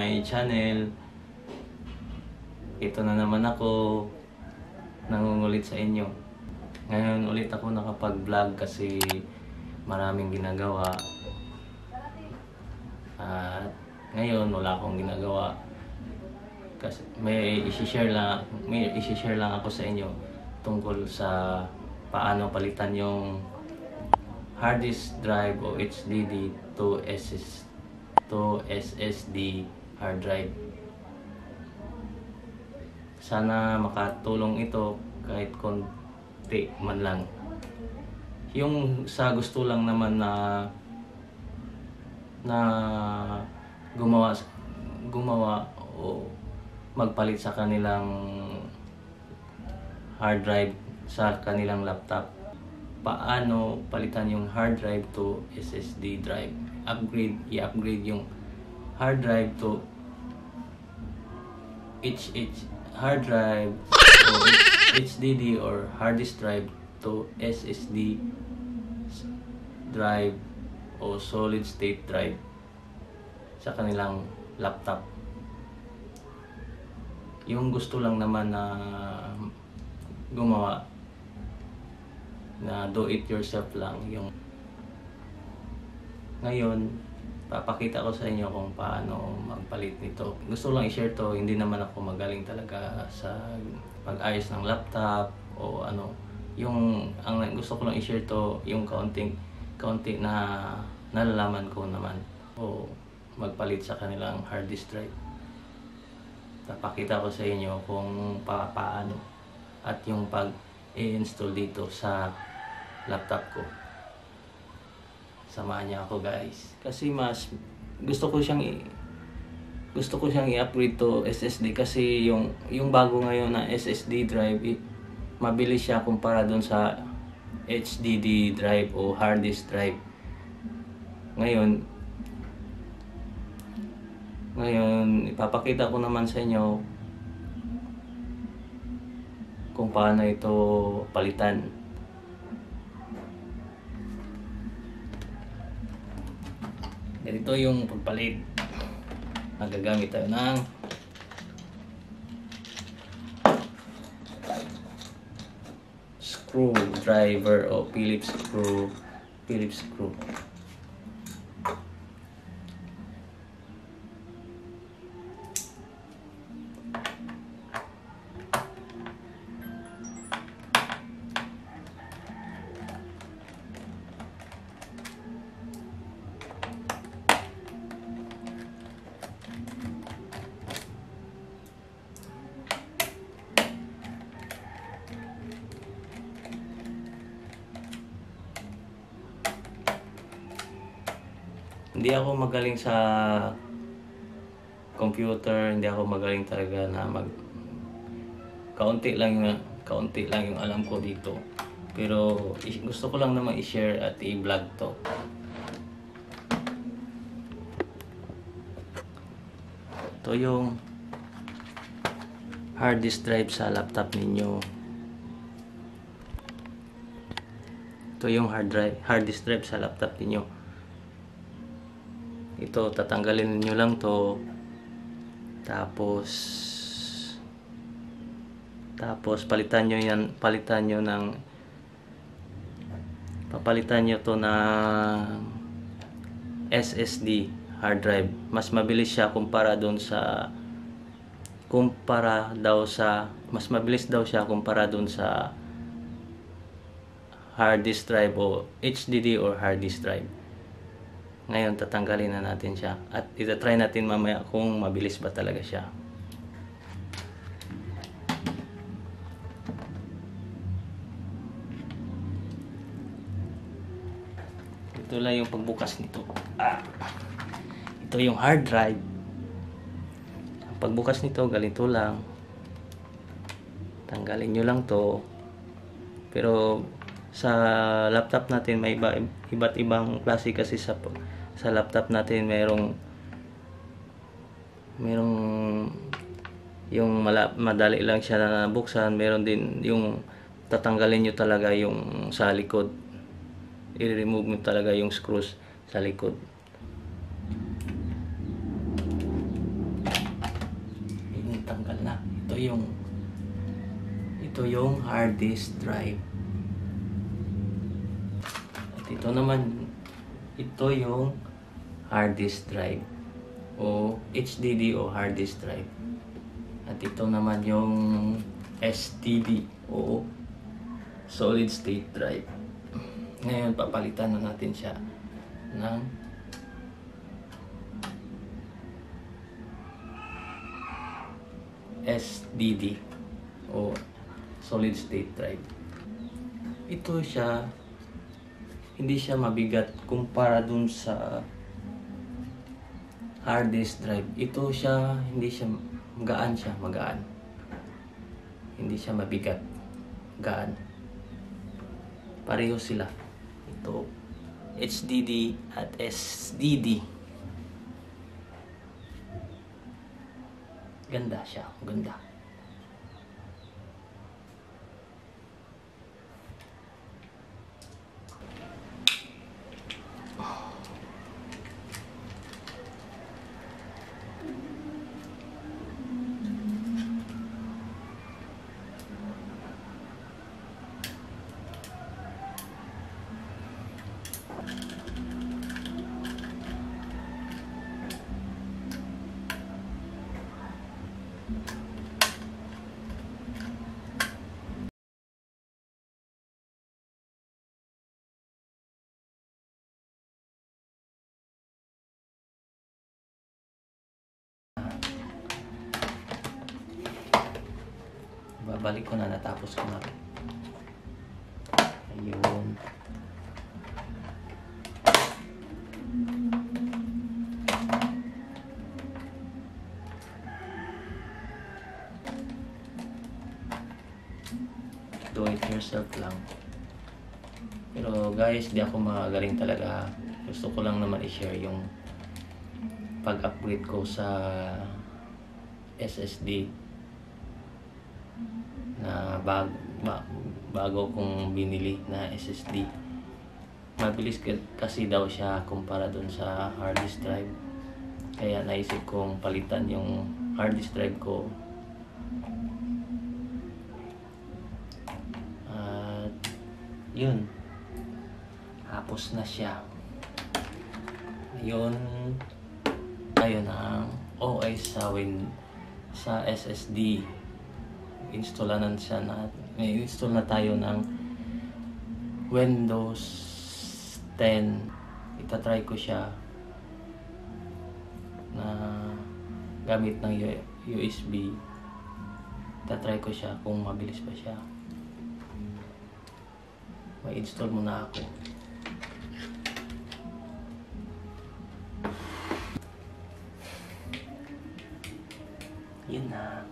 my channel. Ito na naman ako, nangungulit sa inyo. Ngayon ulit ako nakapag-vlog kasi maraming ginagawa. At ngayon wala akong ginagawa. Kasi may i-share lang ako sa inyo tungkol sa paano palitan yung hard disk drive o HDD to SSD hard drive. Sana makatulong ito kahit konti man lang. Yung sa gusto lang naman na gumawa o magpalit sa kanilang hard drive sa kanilang laptop. Paano palitan yung hard drive to SSD drive? I-upgrade yung hard drive to hard drive o HDD or hard disk drive to SSD drive o solid state drive sa kanilang laptop. Yung gusto lang naman na gumawa na do it yourself lang yung ngayon papakita ko sa inyo kung paano magpalit nito. Gusto lang i-share to, hindi naman ako magaling talaga sa pag-ayos ng laptop o ano. Ang gusto ko lang i-share to yung kaunti na nalalaman ko naman o magpalit sa kanilang hard disk drive. Papakita ko sa inyo kung paano at yung pag-i-install dito sa laptop ko. Samahan niyo ako guys. Kasi mas gusto ko siyang i-upgrade to SSD kasi yung bago ngayon na SSD drive mabilis siya kumpara doon sa HDD drive o hard disk drive. Ngayon ipapakita ko naman sa inyo kung paano ito palitan. Ganito yung pagpalit. Magagamit tayo ng screwdriver o Phillips screw. Hindi ako magaling sa computer, hindi ako magaling talaga na kaunti lang yung alam ko dito. Pero gusto ko lang naman i-share at i-vlog to. Ito yung hard disk drive sa laptop ninyo. Ito yung hard disk drive sa laptop ninyo. Ito, tatanggalin niyo lang to. Tapos papalitan niyo to ng SSD hard drive. Mas mabilis siya mas mabilis daw siya kumpara doon sa hard disk drive o HDD or hard disk drive. Ngayon tatanggalin na natin siya at itatry natin mamaya kung mabilis ba talaga siya. Ito lang yung pagbukas nito. Ito yung hard drive. Ang pagbukas nito ganito lang. Tanggalin nyo lang to. Pero sa laptop natin may iba't ibang klase kasi sa laptop natin merong yung madali lang siya na buksan, meron din yung tatanggalin nyo talaga yung sa likod, i-remove mo talaga yung screws sa likod. yung hard disk drive. At ito yung hard disk drive o HDD o hard disk drive. At ito naman yung SSD o solid state drive. Ngayon papalitan na natin siya ng SSD o solid state drive. Ito siya, hindi siya mabigat kumpara dun sa hard disk drive. Ito siya, hindi siya magaan, hindi siya mabigat, gaan. Pareho sila. Ito HDD at SSD. Ganda siya, ganda. Babalik ko na, natapos ko na. Ayun. Do it yourself lang. Pero guys, di ako magaling talaga. Gusto ko lang naman i-share yung pag-upgrade ko sa SSD na bago kong binili na SSD. Mabilis kasi daw siya kumpara dun sa hard disk drive. Kaya naisip kong palitan yung hard disk drive ko. At yun, hapos na siya. Ayun ang OS sa SSD. Install na tayo ng Windows 10. Itatry ko siya na gamit ng USB. Itatry ko siya kung mabilis pa siya. May install muna ako. Yun na.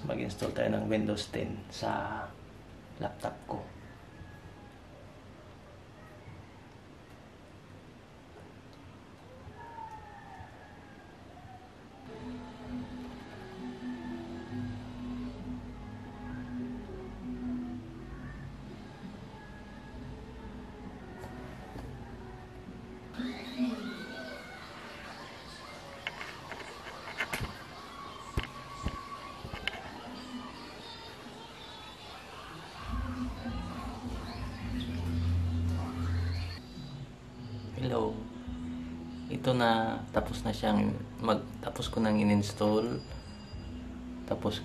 Mag-install tayo ng Windows 10 sa laptop ko. Hello. Ito na, tapos na siyang tapos ko nang in-install. Tapos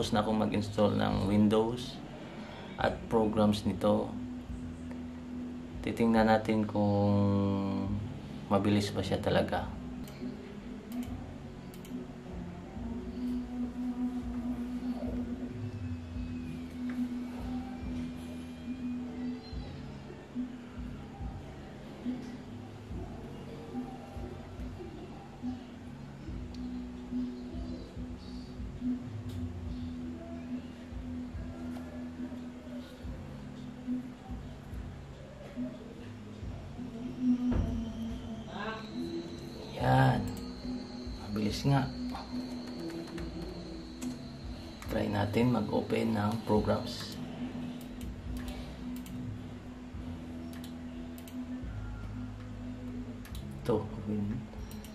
na akong mag-install ng Windows at programs nito. Titingnan natin kung mabilis ba siya talaga. Yan. Mabilis nga. try natin mag-open ng programs. Ito,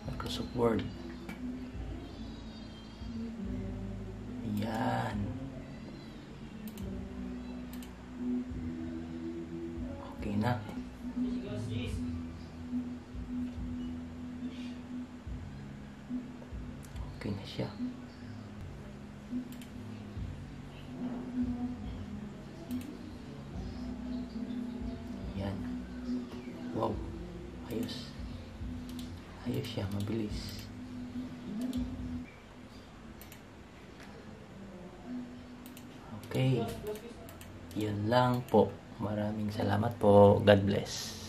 Microsoft Word. Yan. Okay na. Okay na siya. Yan. Wow. Ayos. Ayos siya. Mabilis. Okay. Yun lang po. Maraming salamat po. God bless.